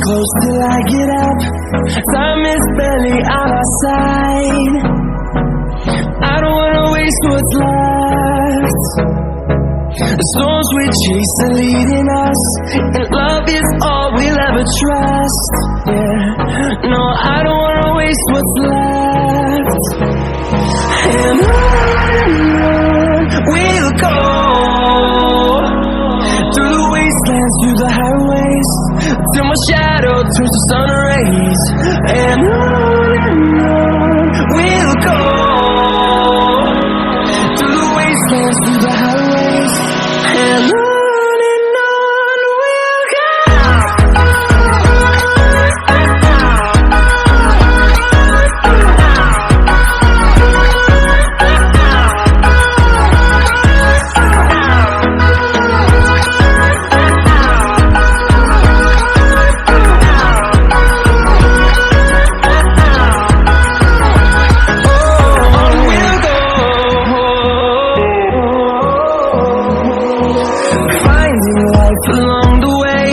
close till I get up. Time is barely on our side. I don't wanna waste what's left. The storms we chase are leading us, and love is all we'll ever trust. Yeah, no, I don't wanna waste what's left. And on we'll go, through the wastelands, through the highways, till my shadow turns to sun rays. And on we'll go, through the wastelands, through the highways, and on we'll go. Along the way,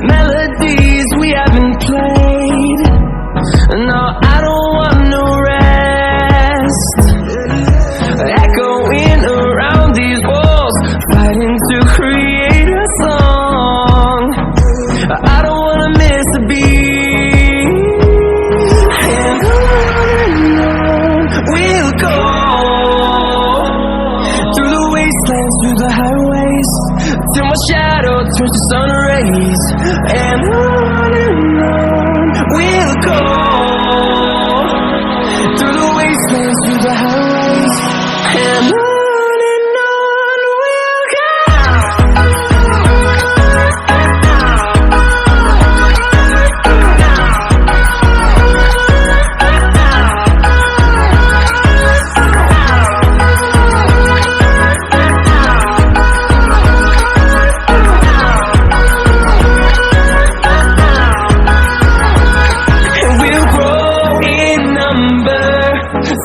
melodies we haven't played. No, I don't want no rest. Echoing around these walls, fighting to create a song. I don't wanna miss a beat. And on we'll go, through the wastelands, through the highways, till my shadow turns to sun rays. And on we'll go, through the wastelands, through the highways, and on we'll go.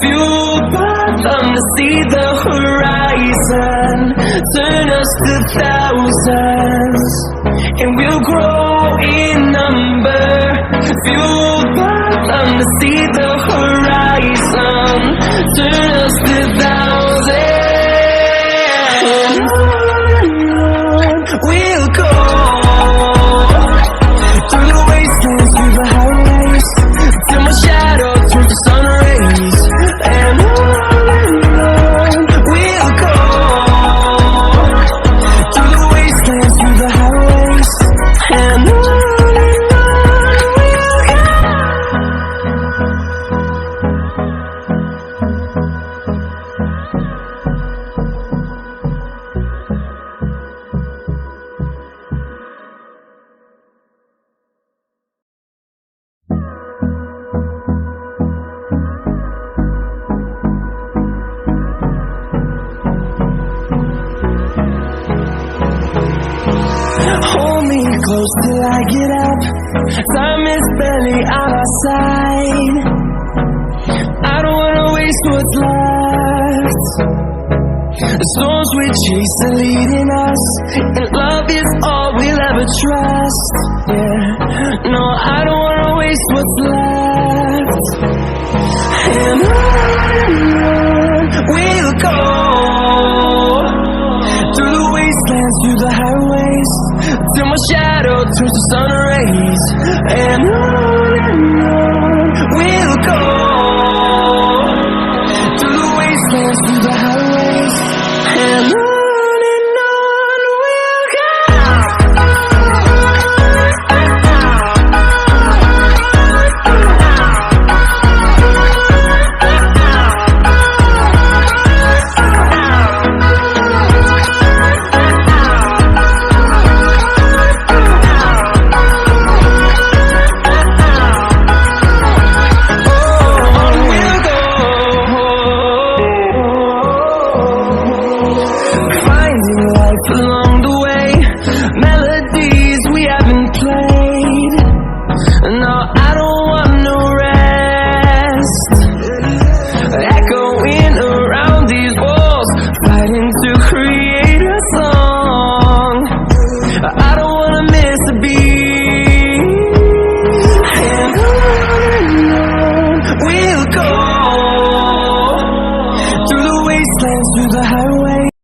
Fueled by them to see the horizon, turn us to thousands, and we'll grow in number. Fueled by them to see the horizon, turn us to thousands, and on we'll go, through the wastelands, through the highways, till my shadow turns to sun rays. And on we'll go, through the wastelands, through the highways, and on we'll go. Hold me close till I get up. Time is barely on our side. I don't wanna waste what's left. The storms we chase are leading us, and love is all we'll ever trust. Yeah, no, I don't wanna waste what's left. And on we'll go, through the wastelands, through the highways, till my shadow turns to sun rays. And on we'll go, through the wastelands, through the highways, and on we'll go. Along the way, melodies we haven't played. No, I don't want no rest. Echoing around these walls, fighting to create a song. I don't wanna miss a beat.